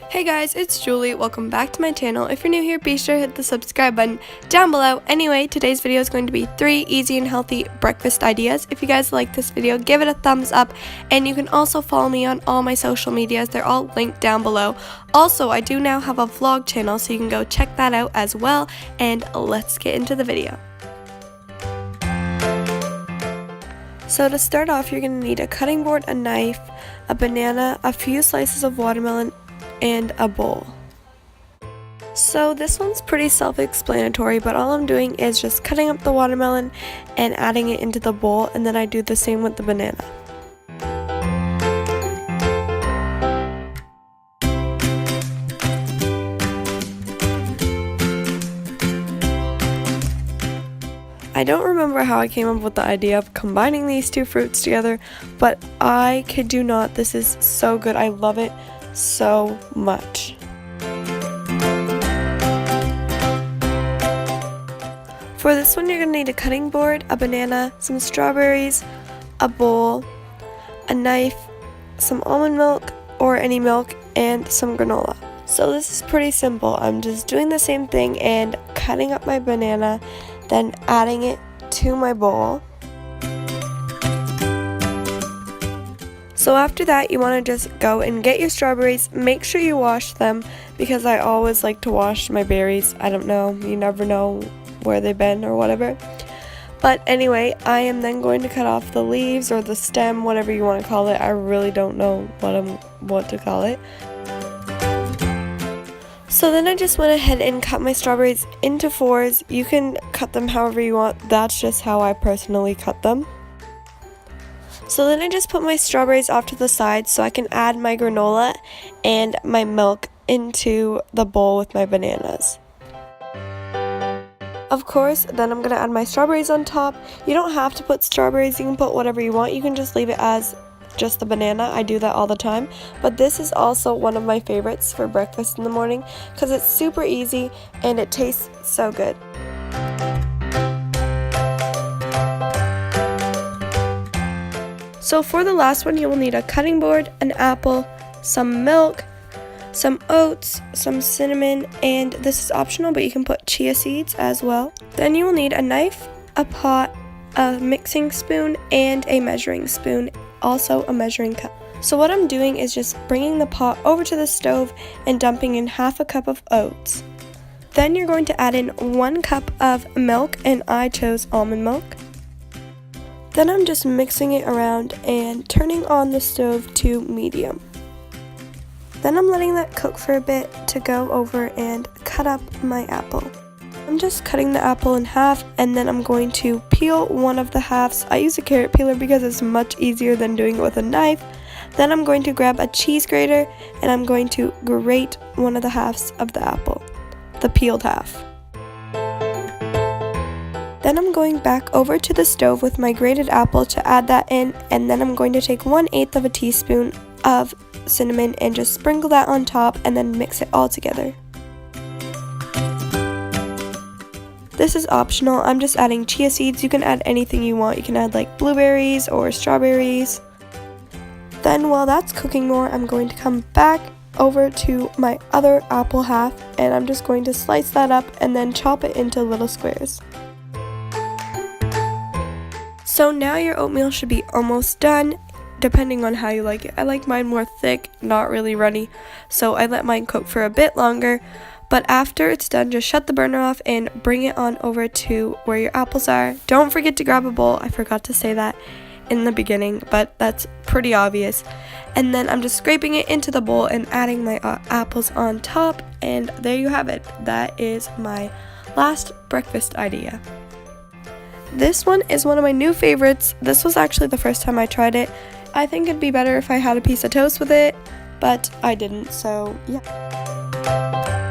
Hey guys, it's Julie. Welcome back to my channel. If you're new here, be sure to hit the subscribe button down below. Anyway, today's video is going to be 3 easy and healthy breakfast ideas. If you guys like this video, give it a thumbs up, and you can also follow me on all my social medias. They're all linked down below. Also, I do now have a vlog channel, so you can go check that out as well, and let's get into the video. So to start off, you're going to need a cutting board, a knife, a banana, a few slices of watermelon, and a bowl. So this one's pretty self-explanatory, but all I'm doing is just cutting up the watermelon and adding it into the bowl, and then I do the same with the banana. I don't remember how I came up with the idea of combining these two fruits together, but I kid you not, this is so good. I love it so much. For this one, you're going to need a cutting board, a banana, some strawberries, a bowl, a knife, some almond milk or any milk, and some granola. So this is pretty simple. I'm just doing the same thing and cutting up my banana, then adding it to my bowl. So after that, you want to just go and get your strawberries. Make sure you wash them, because I always like to wash my berries. I don't know, you never know where they've been or whatever. But anyway, I am then going to cut off the leaves or the stem, whatever you want to call it. I really don't know what to call it. So then I just went ahead and cut my strawberries into 4s. You can cut them however you want. That's just how I personally cut them. So then I just put my strawberries off to the side so I can add my granola and my milk into the bowl with my bananas. Of course, then I'm going to add my strawberries on top. You don't have to put strawberries, you can put whatever you want. You can just leave it as just the banana. I do that all the time, but this is also one of my favorites for breakfast in the morning because it's super easy and it tastes so good. So for the last one, you will need a cutting board, an apple, some milk, some oats, some cinnamon, and this is optional, but you can put chia seeds as well. Then you will need a knife, a pot, a mixing spoon, and a measuring spoon, also a measuring cup. So what I'm doing is just bringing the pot over to the stove and dumping in half a cup of oats. Then you're going to add in 1 cup of milk, and I chose almond milk. Then I'm just mixing it around and turning on the stove to medium. Then I'm letting that cook for a bit to go over and cut up my apple. I'm just cutting the apple in half, and then I'm going to peel one of the halves. I use a carrot peeler because it's much easier than doing it with a knife. Then I'm going to grab a cheese grater and I'm going to grate one of the halves of the apple, the peeled half. Then I'm going back over to the stove with my grated apple to add that in, and then I'm going to take 1/8 of a teaspoon of cinnamon and just sprinkle that on top and then mix it all together. This is optional. I'm just adding chia seeds. You can add anything you want. You can add like blueberries or strawberries. Then while that's cooking more, I'm going to come back over to my other apple half, and I'm just going to slice that up and then chop it into little squares. So now your oatmeal should be almost done, depending on how you like it. I like mine more thick, not really runny, so I let mine cook for a bit longer. But after it's done, just shut the burner off and bring it on over to where your apples are. Don't forget to grab a bowl. I forgot to say that in the beginning, but that's pretty obvious. And then I'm just scraping it into the bowl and adding my apples on top, and there you have it. That is my last breakfast idea. This one is one of my new favorites. This was actually the first time I tried it. I think it'd be better if I had a piece of toast with it, but I didn't, so yeah.